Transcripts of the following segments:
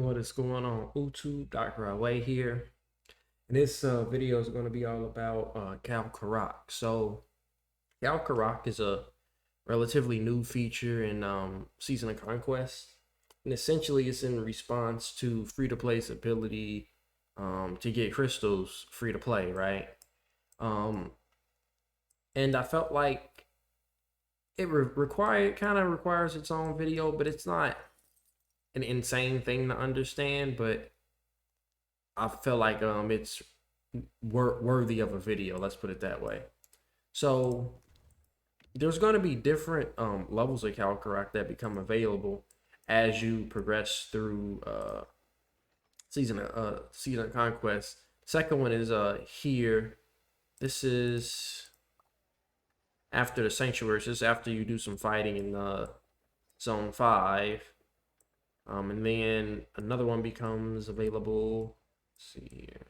What is going on? YouTube, Dr. Away here. And this video is going to be all about Karuak. So, Karuak is a relatively new feature in Season of Conquest. And essentially, it's in response to free to play's ability to get crystals free to play, right? Um, and I felt like it kind of requires its own video, but it's not an insane thing to understand. But I feel like it's worthy of a video. Let's put it that way. So there's going to be different levels of Karuak that become available as you progress through season of conquest. Second one is here. This is after the sanctuaries. This is after you do some fighting in zone 5. And then another one becomes available. Let's see here.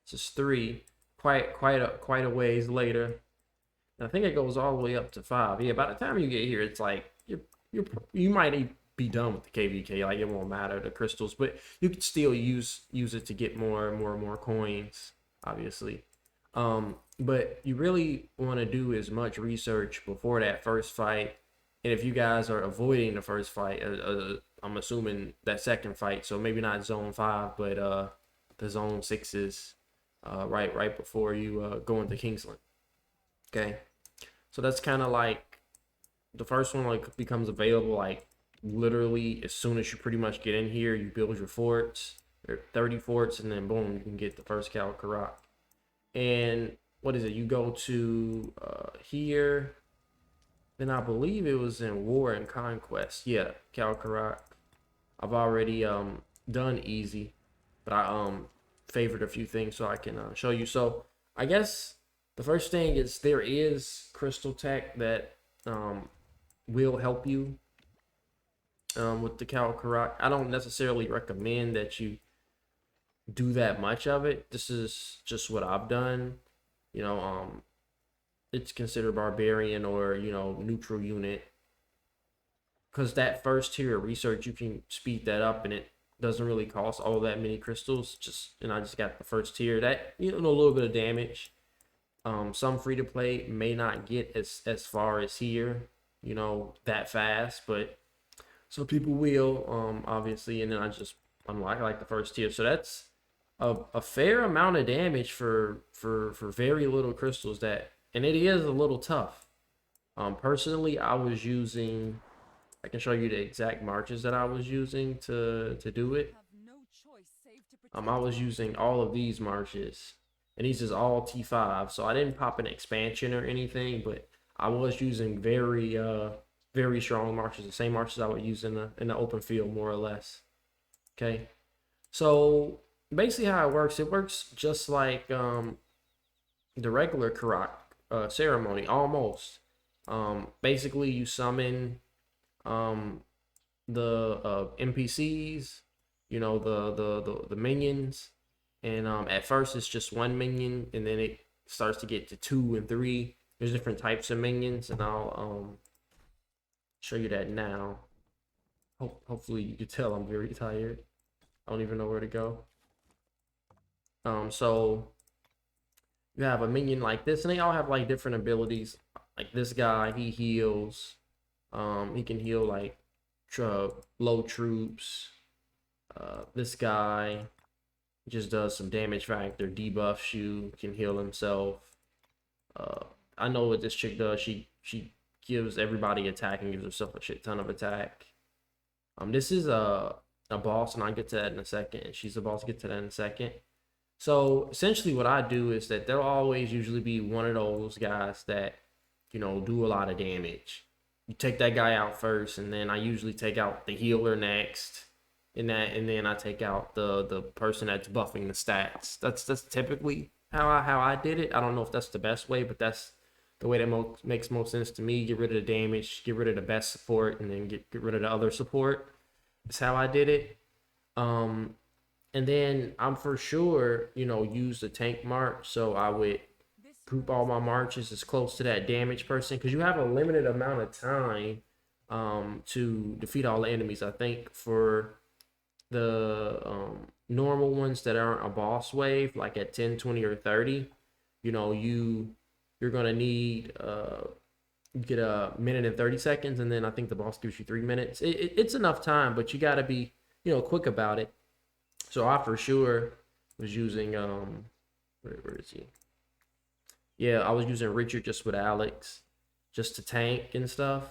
This is 3. Quite a ways later. And I think it goes all the way up to 5. Yeah, by the time you get here, it's like you might be done with the KVK. Like it won't matter the crystals, but you could still use it to get more and more coins, obviously. But you really want to do as much research before that first fight. And if you guys are avoiding the first fight, I'm assuming that second fight, so maybe not zone 5, but the zone 6s, right before you go into Kingsland. Okay, so that's kind of like the first one like becomes available like literally as soon as you pretty much get in here. You build your forts, or 30 forts, and then boom, you can get the first Karuak. And what is it? You go to here. Then I believe it was in War and Conquest. Yeah, Karuak. I've already done easy, but I favored a few things so I can show you. So I guess the first thing is there is crystal tech that will help you with the Karuak. I don't necessarily recommend that you do that much of it. This is just what I've done. You know, it's considered barbarian or neutral unit, because that first tier of research you can speed that up and it doesn't really cost all that many crystals. I just got the first tier that a little bit of damage. Some free to play may not get as far as here, that fast, but some people will, obviously. And then I just unlock like the first tier, so that's a fair amount of damage for very little crystals. And it is a little tough. Personally, I can show you the exact marches that I was using to do it. I was using all of these marches, and these is all T5. So I didn't pop an expansion or anything, but I was using very strong marches, the same marches I would use in the open field, more or less. Okay, so basically how it works just like the regular Karuak ceremony, almost. Basically you summon um the NPCs, the minions, and at first it's just one minion, and then it starts to get to 2 and 3. There's different types of minions, and I'll show you that now. Hopefully you can tell I'm very tired. I don't even know where to go. So you have a minion like this, and they all have like different abilities. Like this guy, he heals. He can heal like low troops. This guy just does some damage factor, debuffs you, can heal himself. I know what this chick does. She gives everybody attack and gives herself a shit ton of attack. This is a boss, and I'll get to that in a second. She's a boss, get to that in a second. So essentially what I do is that there'll always usually be one of those guys that, do a lot of damage. You take that guy out first, and then I usually take out the healer next, and then I take out the person that's buffing the stats. That's typically how I did it. I don't know if that's the best way, but that's the way that makes most sense to me. Get rid of the damage, get rid of the best support, and then get rid of the other support. That's how I did it. And then I'm for sure, use the tank march. So I would group all my marches as close to that damage person, because you have a limited amount of time to defeat all the enemies. I think for the normal ones that aren't a boss wave, like at 10, 20, or 30, you know, you're gonna need you get a minute and 30 seconds, and then I think the boss gives you 3 minutes. It's enough time, but you gotta be, quick about it. So I for sure was using where is he? Yeah, I was using Richard just with Alex, just to tank and stuff,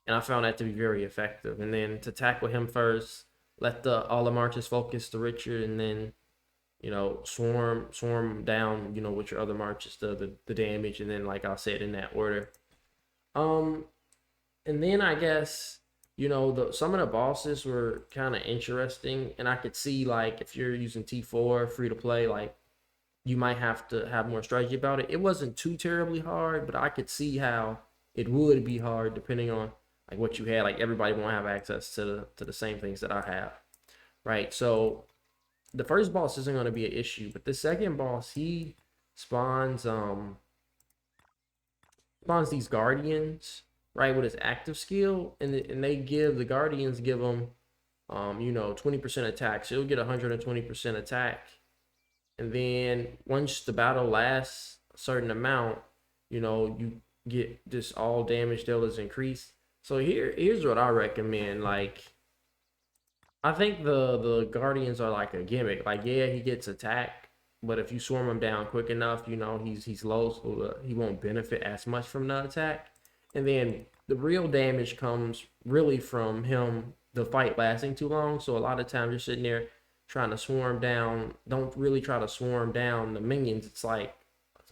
and I found that to be very effective. And then to tackle him first, let the all the marches focus to Richard, and then swarm down, with your other marches the damage, and then like I said in that order. Um, and then I guess the some of the bosses were kind of interesting, and I could see like if you're using T4 free to play, like you might have to have more strategy about it. It wasn't too terribly hard, but I could see how it would be hard depending on like what you had. Like everybody won't have access to the same things that I have, right? So the first boss isn't going to be an issue, but the second boss, he spawns spawns these guardians, right, with his active skill, and they give the guardians give him 20% attack. So he'll get 120% attack, and then once the battle lasts a certain amount, you get this all damage dealers increase. So here's what I recommend. Like, I think the guardians are like a gimmick. Like, yeah, he gets attack, but if you swarm him down quick enough, he's low, so he won't benefit as much from the attack. And then the real damage comes really from him, the fight lasting too long. So a lot of times you're sitting there trying to swarm down. Don't really try to swarm down the minions. It's like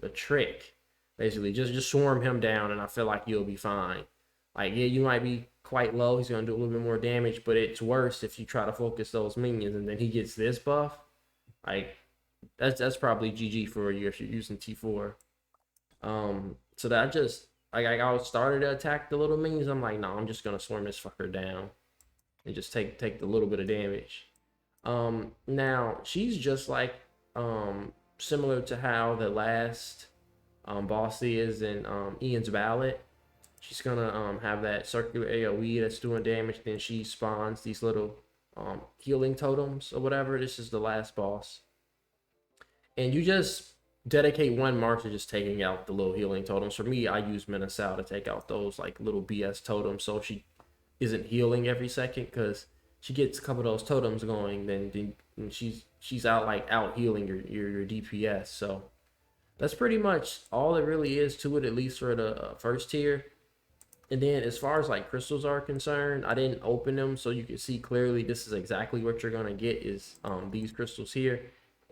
a trick, basically. Just swarm him down, and I feel like you'll be fine. Like, yeah, you might be quite low. He's gonna do a little bit more damage, but it's worse if you try to focus those minions, and then he gets this buff. Like, that's probably GG for you if you're using T4. So that I just like I started to attack the little minions. I'm like, no, I'm just gonna swarm this fucker down and just take the little bit of damage. Now she's just like similar to how the last boss is in Ian's Ballad. She's gonna have that circular AoE that's doing damage. Then she spawns these little healing totems or whatever. This is the last boss, and you just dedicate one mark to just taking out the little healing totems. For me, I use Minasal to take out those like little BS totems, so she isn't healing every second, because she gets a couple of those totems going, then she's out healing your DPS. So that's pretty much all it really is to it, at least for the first tier. And then as far as like crystals are concerned, I didn't open them so you can see clearly this is exactly what you're gonna get is these crystals here.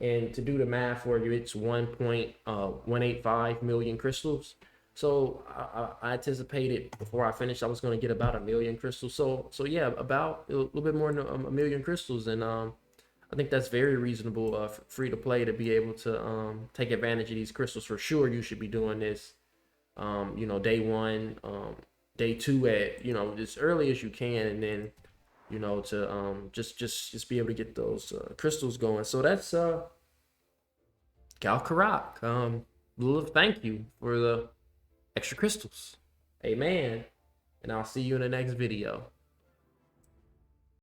And to do the math for you, it's 1.185 million crystals. So I anticipated before I finished I was gonna get about 1 million crystals. So yeah, about a little bit more than 1 million crystals, and I think that's very reasonable, free to play, to be able to take advantage of these crystals. For sure, you should be doing this, day one, day two at as early as you can, and then to just be able to get those crystals going. So that's Karuak. Little thank you for the extra crystals. Amen. And I'll see you in the next video.